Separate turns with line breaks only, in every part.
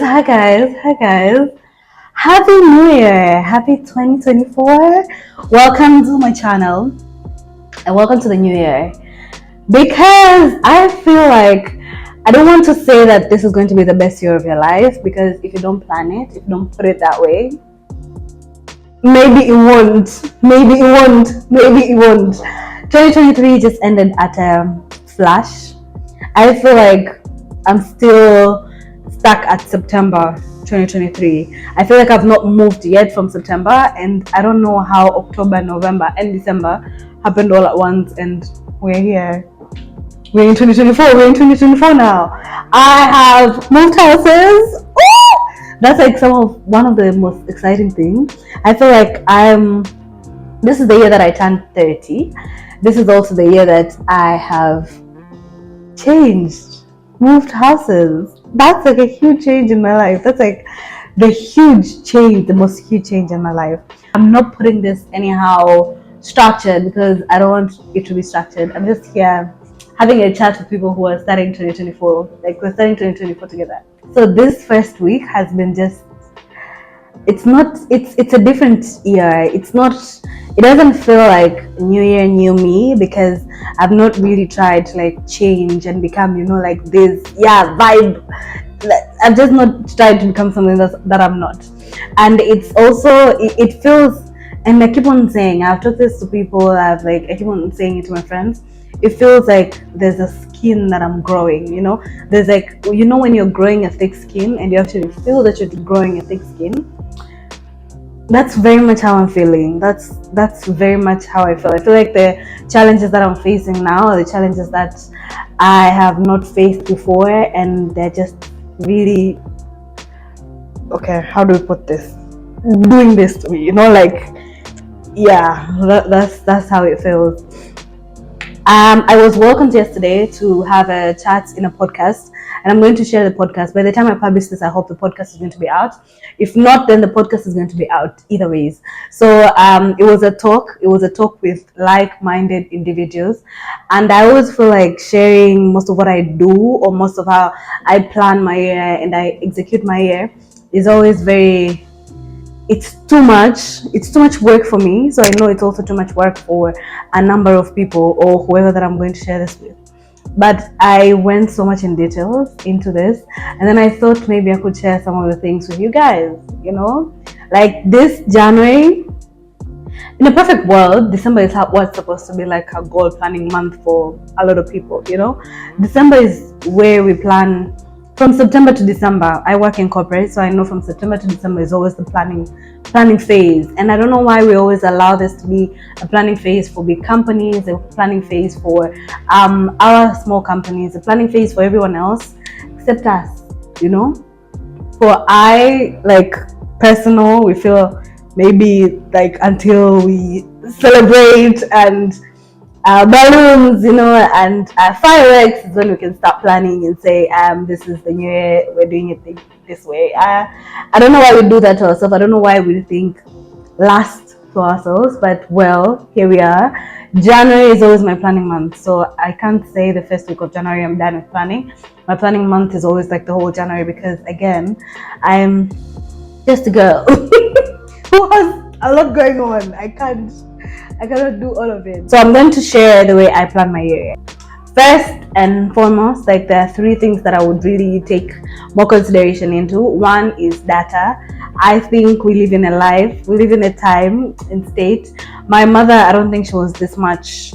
Hi guys. Happy New Year. Happy 2024. Welcome to my channel and welcome to the new year. Because I feel like I don't want to say that this is going to be the best year of your life, because if you don't plan it, if you don't put it that way, maybe it won't. Maybe it won't. 2023 just ended at a flash. I feel like I'm still stuck at September 2023. I feel like I've not moved yet from September, and I don't know how October, November, and December happened all at once, and we're here. We're in 2024. We're in 2024 now. I have moved houses. Ooh! That's like one of the most exciting things. I feel like this is the year that I turned 30. This is also the year that I have changed, moved houses. That's like a huge change in my life. That's like the most huge change in my life. I'm not putting this anyhow structured because I don't want it to be structured. I'm just here having a chat with people who are starting 2024. Like, we're starting 2024 together. So this first week has been just, it's a different year. It doesn't feel like new year, new me, because I've not really tried to like change and become, like this, vibe. I've just not tried to become something that I'm not. And it's also, it feels, and I keep on saying, I've talked this to people, I keep on saying it to my friends, it feels like there's a skin that I'm growing, there's like, when you're growing a thick skin and you actually feel that you're growing a thick skin. That's very much how I'm feeling. That's very much how I feel. I feel like the challenges that I'm facing now are the challenges that I have not faced before, and they're just really, okay, how do we put this? Doing this to me, that's how it feels. I was welcomed yesterday to have a chat in a podcast, and I'm going to share the podcast. By the time I publish this, I hope the podcast is going to be out. If not, then the podcast is going to be out either ways. So it was a talk. It was a talk with like-minded individuals, and I always feel like sharing most of what I do, or most of how I plan my year and I execute my year, is always it's too much work for me. So I know it's also too much work for a number of people, or whoever that I'm going to share this with. But I went so much in details into this, and then I thought maybe I could share some of the things with you guys. Like this January, in a perfect world, December is what's supposed to be like a goal planning month for a lot of people. December is where we plan. From September to December, I work in corporate, so I know from September to December is always the planning phase. And I don't know why we always allow this to be a planning phase for big companies, a planning phase for our small companies, a planning phase for everyone else except us. For personal, we feel maybe like until we celebrate and balloons, and fireworks is when we can start planning and say, this is the new year, we're doing it this way. I don't know why we do that to ourselves. I don't know why we think last to ourselves, but well, here we are. January is always my planning month, so I can't say the first week of January I'm done with planning. My planning month is always like the whole January, because again, I'm just a girl who has a lot going on. I cannot do all of it. So I'm going to share the way I plan my year. First and foremost, there are three things that I would really take more consideration into. One is data. I think we live in a time and state. My mother, I don't think she was this much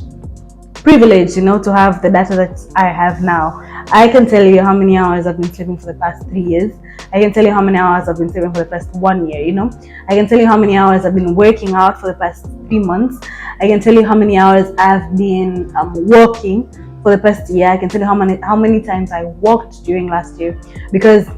privileged, to have the data that I have now. I can tell you how many hours I've been sleeping for the past 3 years. I can tell you how many hours I've been sleeping for the past 1 year, I can tell you how many hours I've been working out for the past 3 months. I can tell you how many hours I've been working for the past year. I can tell you how many times I walked during last year, because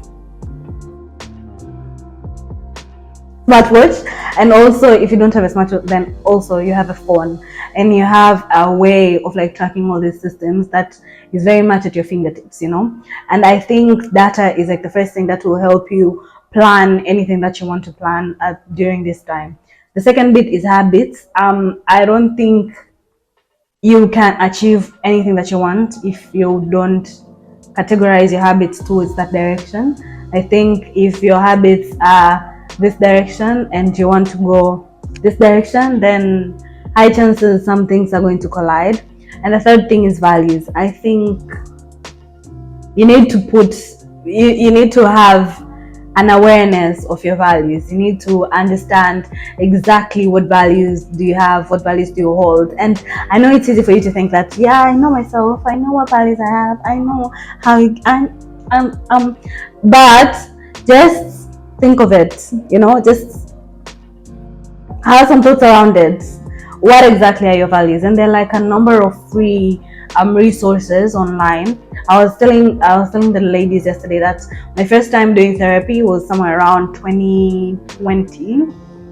smartwatch. And also, if you don't have a smartwatch, then also you have a phone, and you have a way of tracking all these systems that is very much at your fingertips, and I think data is the first thing that will help you plan anything that you want to plan during this time. The second bit is habits. I don't think you can achieve anything that you want if you don't categorize your habits towards that direction. I think if your habits are this direction and you want to go this direction, then high chances some things are going to collide. And the third thing is values. I think you need to put you need to have an awareness of your values. You need to understand exactly what values do you have, what values do you hold. And I know it's easy for you to think that, yeah, I know myself, I know what values I have, I know how but just think of it, just have some thoughts around it. What exactly are your values? And there are like a number of free resources online. I was telling the ladies yesterday that my first time doing therapy was somewhere around 2020.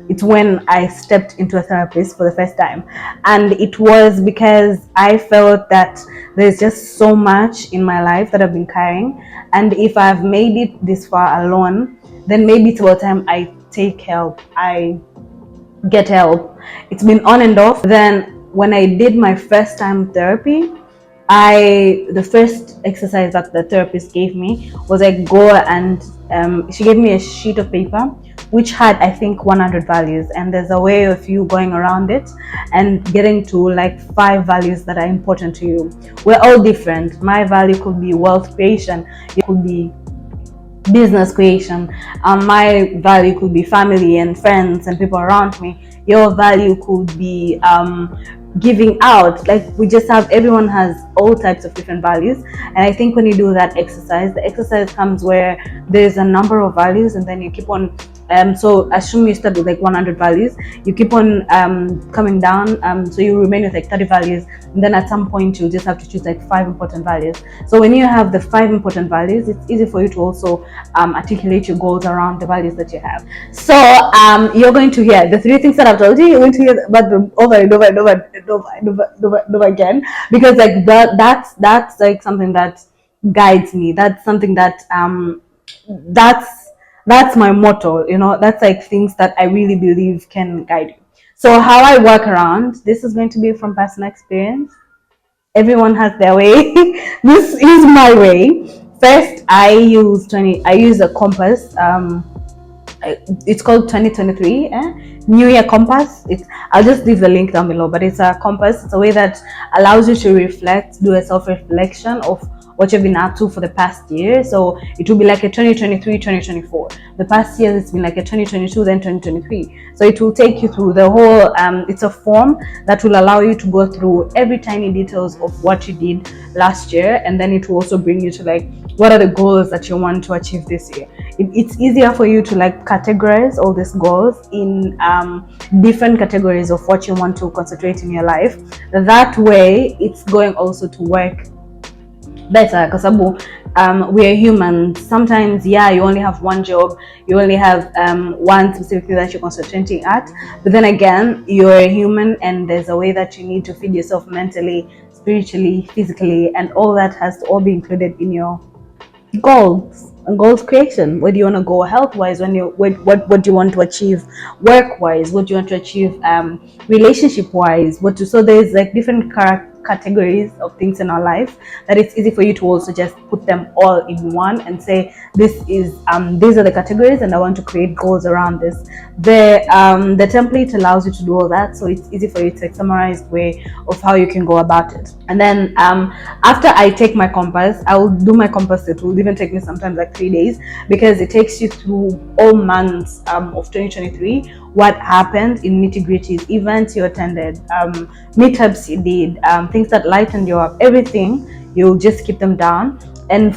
It's when I stepped into a therapist for the first time, and it was because I felt that there's just so much in my life that I've been carrying, and if I've made it this far alone, then maybe it's about time I take help. I get help. It's been on and off. Then when I did my first time therapy, the first exercise that the therapist gave me was like go and she gave me a sheet of paper which had I think 100 values, and there's a way of you going around it and getting to like 5 values that are important to you. We're all different. My value could be wealth creation, it could be business creation. My value could be family and friends and people around me. Your value could be giving out. Like we just have, everyone has all types of different values. And I think when you do that exercise, the exercise comes where there's a number of values, and then you keep on so assume you start with like 100 values, you keep on coming down, so you remain with like 30 values, and then at some point you just have to choose like 5 important values. So when you have the 5 important values, it's easy for you to also articulate your goals around the values that you have. So you're going to hear the 3 things that I've told you. You're going to hear about them over and over and over again, because like that's like something that guides me. That's something that that's that's my motto. That's like things that I really believe can guide you. So how I work around this is going to be from personal experience. Everyone has their way. This is my way. First, I use a compass. It's called 2023 New Year Compass. I'll just leave the link down below, but it's a compass. It's a way that allows you to reflect, do a self-reflection of what you've been up to for the past year. So it will be like a 2023, 2024. The past year it's been like a 2022, then 2023. So it will take you through the whole it's a form that will allow you to go through every tiny details of what you did last year, and then it will also bring you to like what are the goals that you want to achieve this year. It's easier for you to like categorize all these goals in different categories of what you want to concentrate in your life. That way it's going also to work better, because we are humans. Sometimes, yeah, you only have one job, you only have one specific thing that you're concentrating at, but then again, you're a human, and there's a way that you need to feed yourself mentally, spiritually, physically, and all that has to all be included in your goals and goals creation. Where do you want to go health wise? What do you want to achieve work wise? What do you want to achieve relationship wise? So there's like different categories of things in our life that it's easy for you to also just put them all in one and say these are the categories, and I want to create goals around this. The template allows you to do all that, so it's easy for you to summarize way of how you can go about it. And then after I take my compass, I will do my compass. It will even take me sometimes like 3 days, because it takes you through all months of 2023, what happened in nitty-gritties, events you attended, meetups you did, things that lightened you up, everything. You'll just keep them down. And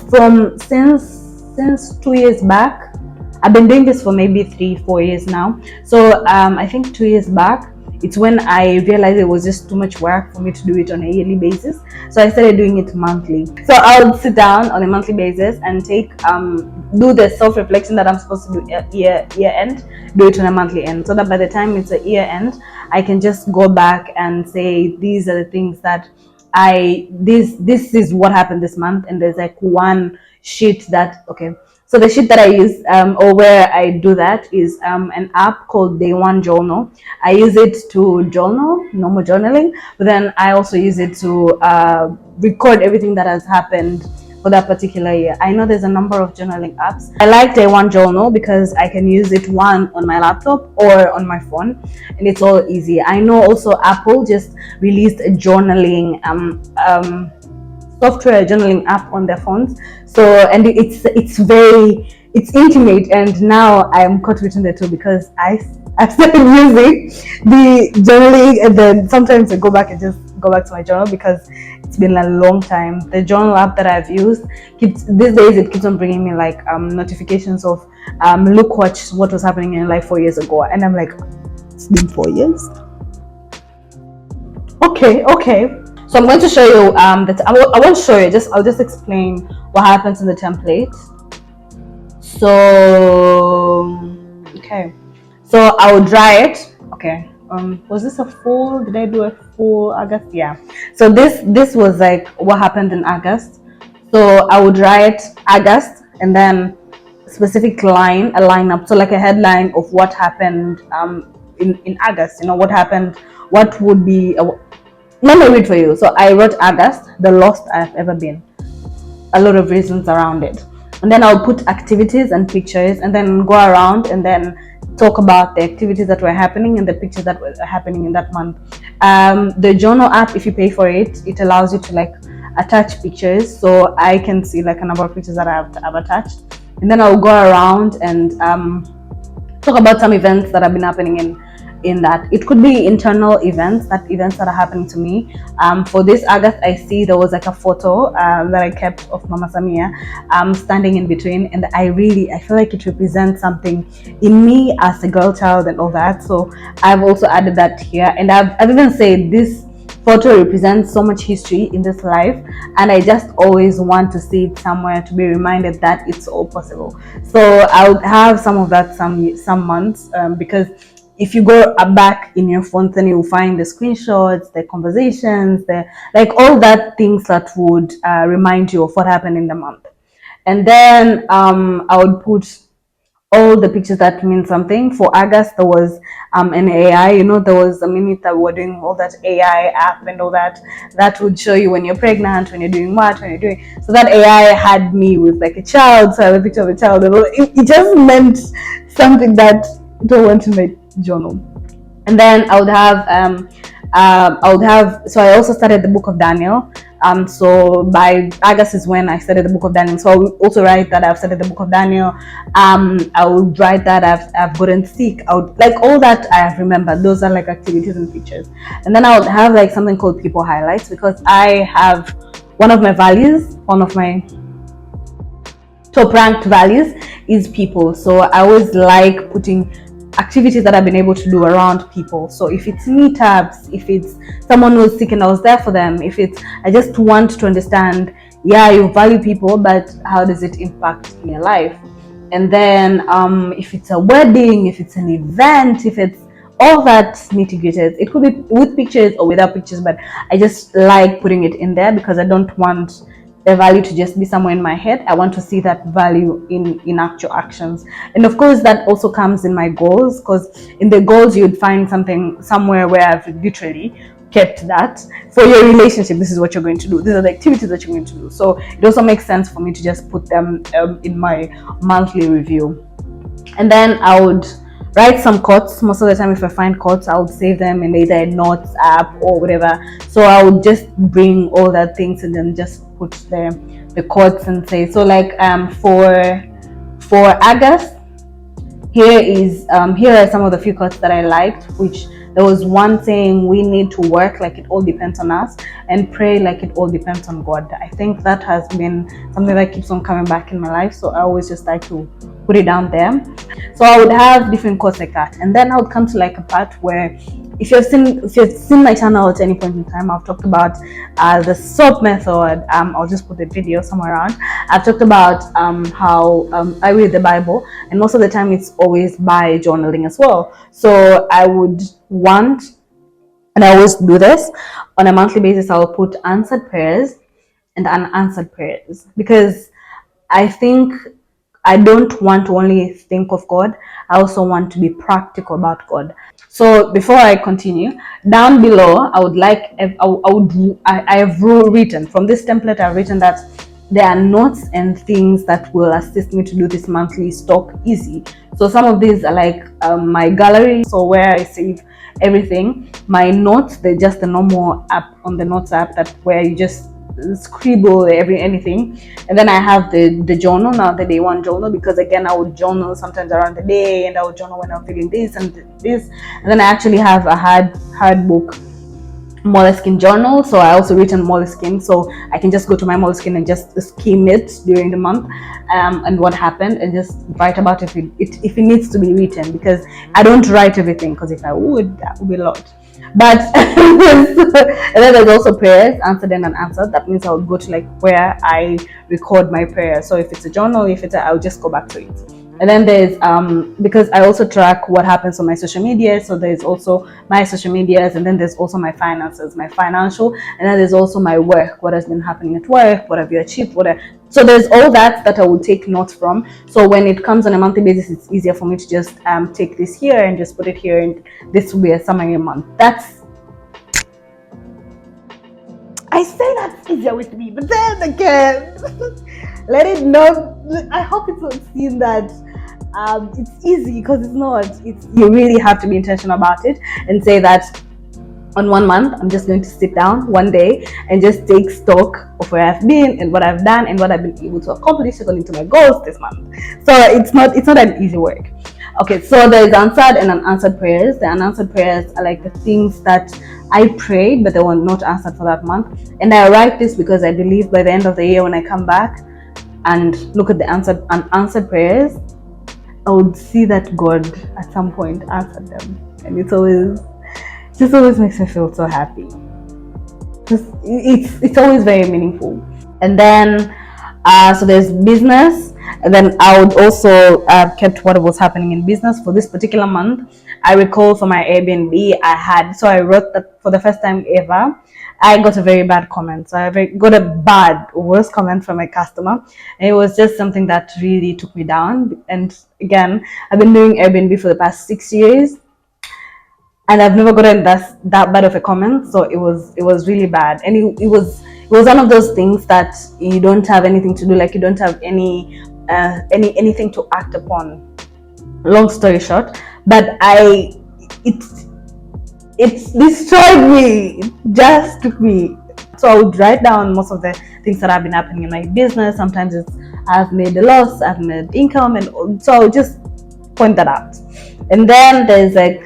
since 2 years back, I've been doing this for maybe 3-4 years now. So I think 2 years back, it's when I realized it was just too much work for me to do it on a yearly basis. So I started doing it monthly. So I'll sit down on a monthly basis and do the self-reflection that I'm supposed to do year end, do it on a monthly end, so that by the time it's a year end, I can just go back and say these are the things that this is what happened this month. And there's like one sheet that, okay, so the sheet that I use or where I do that is an app called Day One Journal. I use it to journal, normal journaling, but then I also use it to record everything that has happened for that particular year. I know there's a number of journaling apps. I like Day One Journal because I can use it one on my laptop or on my phone, and it's all easy. I know also Apple just released a journaling software journaling app on their phones. So and it's intimate, and now I am caught between the two because I've started using the journaling, and then sometimes I go back and just go back to my journal because it's been a long time. The journal app that I've used keeps these days, it keeps on bringing me like notifications of look what was happening in life 4 years ago, and I'm like, it's been 4 years. Okay. So I'm going to show you that I won't show you, I'll just explain what happens in the template. So okay, so I will dry it. Okay, was this a full, did I do a full August? Yeah. So this was like what happened in August. So I would write August and then specific line, a lineup, so like a headline of what happened in August, what happened, what would be let me read for you. So I wrote August, the lost I've ever been, a lot of reasons around it, and then I'll put activities and pictures, and then go around and then talk about the activities that were happening and the pictures that were happening in that month. The journal app, if you pay for it, it allows you to like attach pictures, so I can see like a number of pictures that I've attached, and then I'll go around and talk about some events that have been happening in that. It could be internal events that are happening to me. For this August, I see there was like a photo that I kept of Mama Samia standing in between, and I feel like it represents something in me as a girl child and all that. So I've also added that here, and I've even said this photo represents so much history in this life, and I just always want to see it somewhere to be reminded that it's all possible. So I'll have some of that some months, because if you go back in your phone, then you'll find the screenshots, the conversations, the like all that things that would remind you of what happened in the month. And then I would put all the pictures that mean something. For August, there was an AI, there was a minute that we were doing all that AI app and all that would show you when you're pregnant, when you're doing what, when you're doing. So that AI had me with like a child, so I have a picture of a child. It just meant something that I don't want to make journal. And then I would have so I also started the book of Daniel. So by August is when I started the book of Daniel. So I will also write that I've started the book of Daniel. I would write that I've gotten sick. I would like all that I have remembered. Those are like activities and pictures. And then I would have like something called people highlights, because I have one of my top ranked values is people. So I always like putting activities that I've been able to do around people. So if it's meetups, if it's someone who's sick and I was there for them, if it's I just want to understand, yeah, you value people, but how does it impact in your life? And then if it's a wedding, if it's an event, if it's all that nitty-gritty, it could be with pictures or without pictures, but I just like putting it in there because I don't want the value to just be somewhere in my head. I want to see that value in actual actions. And of course that also comes in my goals, because in the goals you'd find something somewhere where I've literally kept that. For your relationship, this is what you're going to do, these are the activities that you're going to do. So it also makes sense for me to just put them in my monthly review. And then I would write some quotes. Most of the time if I find quotes, I would save them in either a notes app or whatever. So I would just bring all that things and then just put the quotes and say, so like for August, here are some of the few quotes that I liked, which there was one saying, we need to work like it all depends on us and pray like it all depends on God. I think that has been something that keeps on coming back in my life, so I always just like to put it down there. So I would have different quotes like that, and then I would come to like a part where if you've seen my channel at any point in time, I've talked about the SOAP method. I'll just put the video somewhere around. I've talked about how I read the Bible, and most of the time it's always by journaling as well. So I would want, and I always do this on a monthly basis, I'll put answered prayers and unanswered prayers, because I think I don't want to only think of God, I also want to be practical about God. So before I continue, down below I have written from this template, I've written that there are notes and things that will assist me to do this monthly stock easy. So some of these are like my gallery, so where I save everything. My notes, they're just the normal app on the notes app, that where you just scribble anything. And then I have the journal, now the day one journal, because again I would journal sometimes around the day, and I would journal when I'm feeling this and this. And then I actually have a hard book Moleskine journal, so I also written Moleskine, so I can just go to my Moleskine and just skim it during the month, and what happened, and just write about if it needs to be written, because I don't write everything, because if I would, that would be a lot. But and then there's also prayers answered and unanswered. That means I would go to like where I record my prayer. So if it's a journal, I'll just go back to it. And then there's because I also track what happens on my social media, so there's also my social medias, and then there's also my finances, my financial, and then there's also my work, what has been happening at work, what have you achieved, so there's all that I will take notes from. So when it comes on a monthly basis, it's easier for me to just take this here and just put it here, and this will be a summary month. I say that's easier with me, but then again, let it know. I hope it's not seen that it's easy, because it's not. You really have to be intentional about it and say that on 1 month I'm just going to sit down one day and just take stock of where I've been and what I've done and what I've been able to accomplish according to my goals this month. So it's not an easy work. Okay, so there's answered and unanswered prayers. The unanswered prayers are like the things that I prayed but they were not answered for that month. And I write this because I believe by the end of the year, when I come back and look at the unanswered prayers, I would see that God at some point answered them. And it just always makes me feel so happy. It's always very meaningful. And then so there's business, and then I would also kept what was happening in business for this particular month. I recall for my Airbnb, I wrote that for the first time ever, I got a very bad comment. So I got a worst comment from a customer, and it was just something that really took me down. And again, I've been doing Airbnb for the past 6 years, and I've never gotten that bad of a comment. So it was really bad, and it was one of those things that you don't have anything to do, like you don't have anything to act upon. Long story short, but it destroyed me. It just took me. So I would write down most of the things that have been happening in my business. Sometimes I've made a loss, I've made income, and so I would just point that out. And then there's I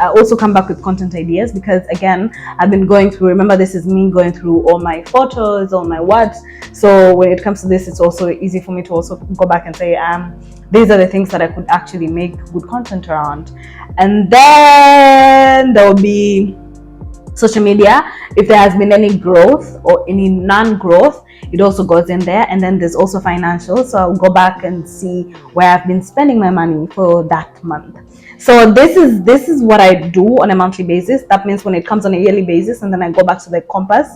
also come back with content ideas, because again, I've been going through, remember, this is me going through all my photos, all my words. So when it comes to this, it's also easy for me to also go back and say, these are the things that I could actually make good content around. And then there will be social media. If there has been any growth or any non-growth, it also goes in there. And then there's also financial, so I'll go back and see where I've been spending my money for that month. So this is what I do on a monthly basis. That means when it comes on a yearly basis, and then I go back to the compass,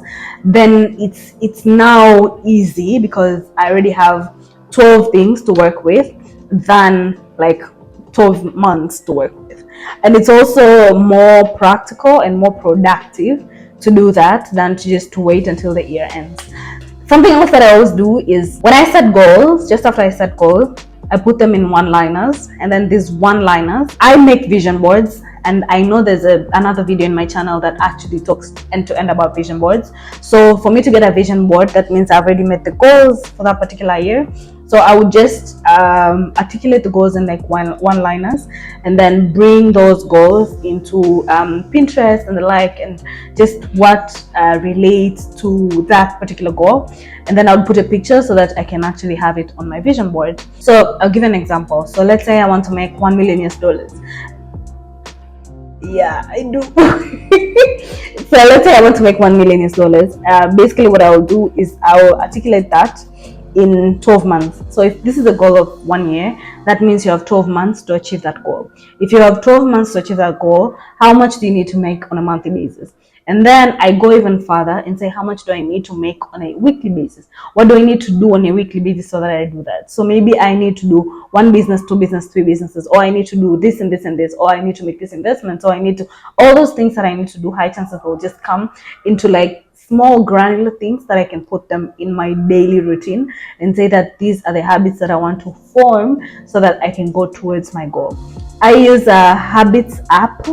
then it's now easy, because I already have 12 things to work with than like 12 months to work with. And it's also more practical and more productive to do that than to just wait until the year ends. Something else that I always do is, when I set goals, just after I set goals, I put them in one-liners, and then these one-liners, I make vision boards. And I know there's another video in my channel that actually talks end-to-end about vision boards. So for me to get a vision board, that means I've already met the goals for that particular year. So I would just articulate the goals in like one-liners, and then bring those goals into Pinterest and the like, and just what relates to that particular goal. And then I would put a picture so that I can actually have it on my vision board. So I'll give an example. So let's say I want to make $1 million. Yeah, I do. So let's say I want to make $1 million. Basically what I will do is I will articulate that in 12 months. So if this is a goal of 1 year, that means you have 12 months to achieve that goal. If you have 12 months to achieve that goal, how much do you need to make on a monthly basis? And then I go even further and say, how much do I need to make on a weekly basis? What do I need to do on a weekly basis so that I do that? So maybe I need to do 1 business, 2 business, 3 businesses, or I need to do this and this and this, or I need to make this investment, or I need to, all those things that I need to do, high chances will just come into like small granular things that I can put them in my daily routine and say that these are the habits that I want to form so that I can go towards my goal. I use a habits app,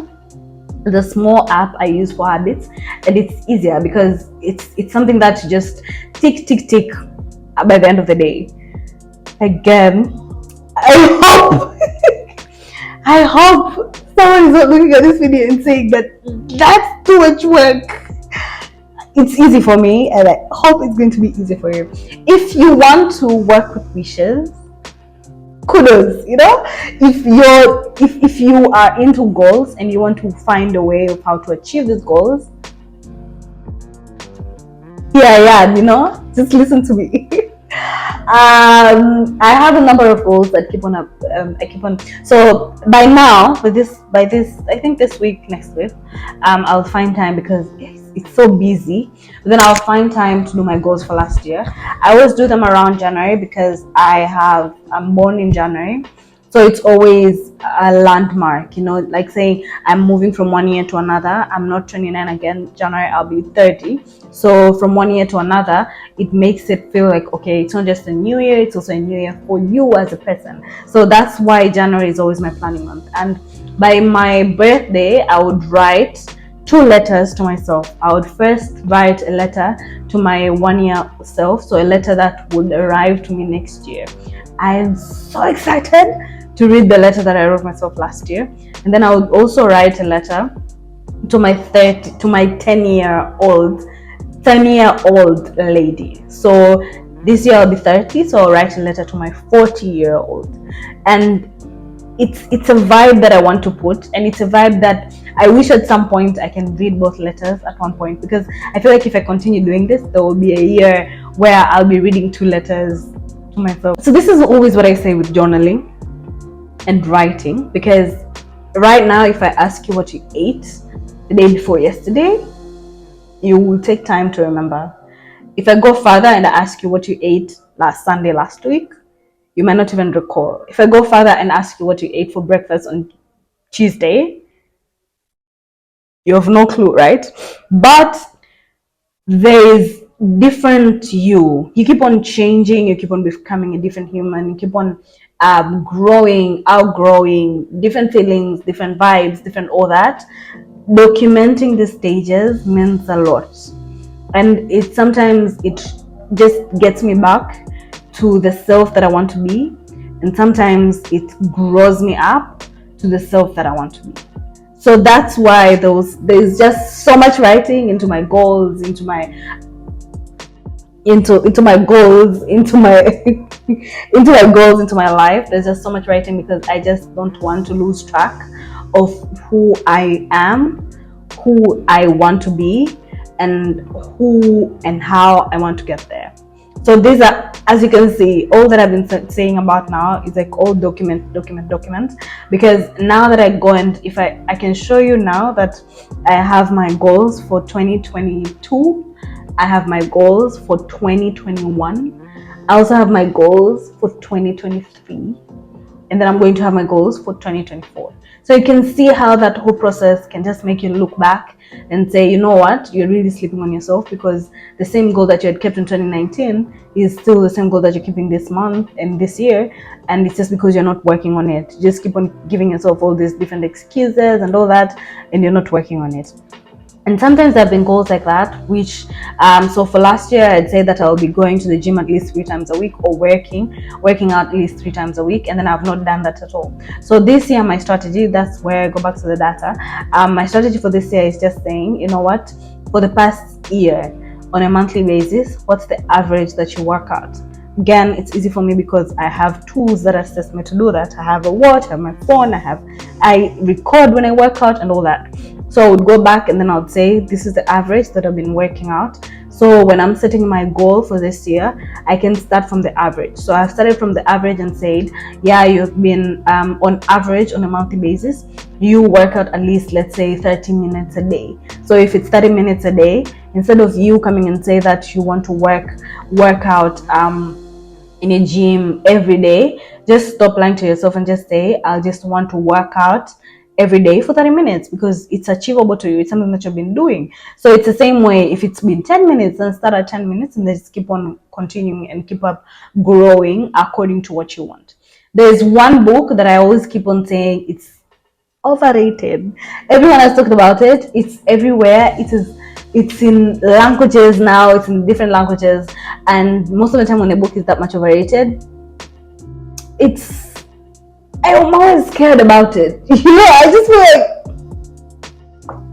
the small app I use for habits, and it's easier because it's something that you just tick tick tick by the end of the day. Again, I hope I hope someone is not looking at this video and saying that that's too much work. It's easy for me, and I hope it's going to be easy for you. If you want to work with wishes, kudos. If you are into goals and you want to find a way of how to achieve these goals, yeah, just listen to me. I have a number of goals that keep on up. I keep on. So by now, by this, I think this week, next week, I'll find time because it's so busy. But then I'll find time to do my goals for last year. I always do them around January because I'm born in January. So it's always a landmark, like saying I'm moving from one year to another. I'm not 29 again. January, I'll be 30. So from one year to another, it makes it feel like, okay, it's not just a new year, it's also a new year for you as a person. So that's why January is always my planning month. And by my birthday, I would write 2 letters to myself. I would first write a letter to my 1 year self, so a letter that would arrive to me next year. I am so excited to read the letter that I wrote myself last year. And then I would also write a letter to my 10-year-old lady. So this year I'll be 30, so I'll write a letter to my 40-year-old. And it's a vibe that I want to put, and it's a vibe that I wish at some point I can read both letters at one point, because I feel like if I continue doing this, there will be a year where I'll be reading 2 letters to myself. So this is always what I say with journaling and writing, because right now if I ask you what you ate the day before yesterday, you will take time to remember. If I go further and I ask you what you ate last Sunday last week, you might not even recall. If I go further and ask you what you ate for breakfast on Tuesday, you have no clue, right? But there is different you keep on changing, you keep on becoming a different human, you keep on growing, outgrowing different feelings, different vibes, different all that. Documenting the stages means a lot, and sometimes it just gets me back to the self that I want to be, and sometimes it grows me up to the self that I want to be. So that's why there's just so much writing into my goals, into my goals, into my goals, into my life. There's just so much writing because I just don't want to lose track of who I am, who I want to be, and who and how I want to get there. So these are, as you can see, all that I've been saying about now is like all document, because now that I go and if I can show you now that I have my goals for 2022, I have my goals for 2021, I also have my goals for 2023, and then I'm going to have my goals for 2024. So you can see how that whole process can just make you look back and say, you know what, you're really sleeping on yourself, because the same goal that you had kept in 2019 is still the same goal that you're keeping this month and this year, and it's just because you're not working on it. You just keep on giving yourself all these different excuses and all that, and you're not working on it. And sometimes there have been goals like that, which so for last year I'd say that I'll be going to the gym at least 3 times a week, or working out at least 3 times a week, and then I've not done that at all. So this year my strategy, that's where I go back to the data, my strategy for this year is just saying, you know what, for the past year on a monthly basis, what's the average that you work out? Again, it's easy for me because I have tools that assist me to do that. I have a watch, I have my phone, I record when I work out and all that. So I would go back and then I would say, this is the average that I've been working out. So when I'm setting my goal for this year, I can start from the average. So I've started from the average and said, yeah, you've been on average on a monthly basis, you work out at least, let's say 30 minutes a day. So if it's 30 minutes a day, instead of you coming and say that you want to work out in a gym every day, just stop lying to yourself and just say, I just want to work out every day for 30 minutes because it's achievable to you. It's something that you've been doing. So it's the same way. If it's been 10 minutes, then start at 10 minutes and then just keep on continuing and keep up growing according to what you want. There's one book that I always keep on saying it's overrated. Everyone has talked about it. It's everywhere. It's in languages now. It's in different languages, and most of the time when a book is that much overrated, it's I'm always scared about it. I just feel like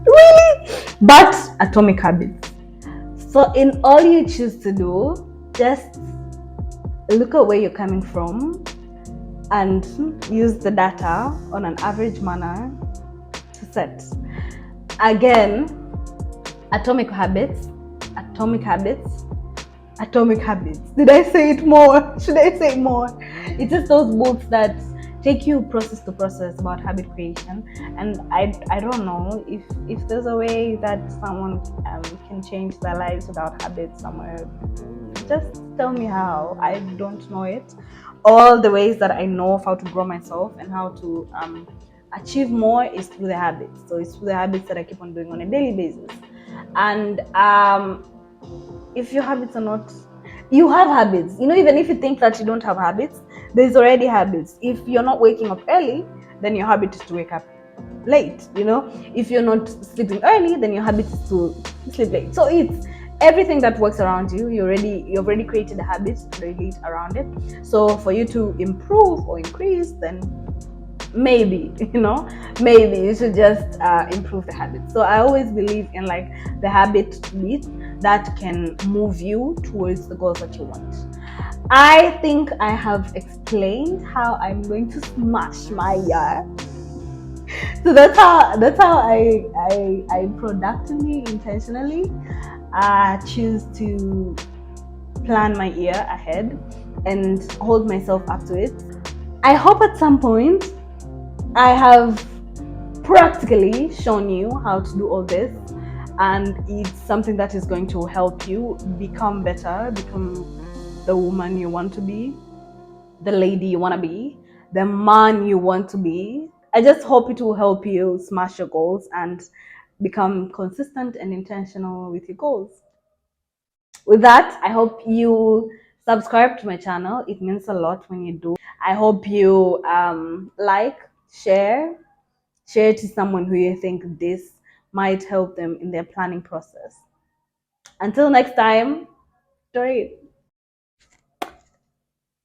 really. But Atomic Habits. So in all you choose to do, just look at where you're coming from and use the data on an average manner to set. Again, Atomic Habits, Atomic Habits, Atomic Habits. Did I say it more? Should I say more? It's just those books that take you process to process about habit creation. And I don't know if there's a way that someone can change their lives without habits somewhere. Just tell me how. I don't know it. All the ways that I know of how to grow myself and how to achieve more is through the habits. So it's through the habits that I keep on doing on a daily basis. And if your habits are not, you have habits. Even if you think that you don't have habits, there's already habits. If you're not waking up early, then your habit is to wake up late. If you're not sleeping early, then your habit is to sleep late. So it's everything that works around you. You've already created a habit to relate around it. So for you to improve or increase, then maybe you should just improve the habit. So I always believe in like the habit list that can move you towards the goals that you want. I think I have explained how I'm going to smash my year. So that's how I productively, intentionally choose to plan my year ahead and hold myself up to it. I hope at some point I have practically shown you how to do all this, and it's something that is going to help you become better, become the woman you want to be, the lady you want to be, the man you want to be. I just hope it will help you smash your goals and become consistent and intentional with your goals. With that, I hope you subscribe to my channel. It means a lot when you do. I hope you like, share to someone who you think this might help them in their planning process. Until next time, do it.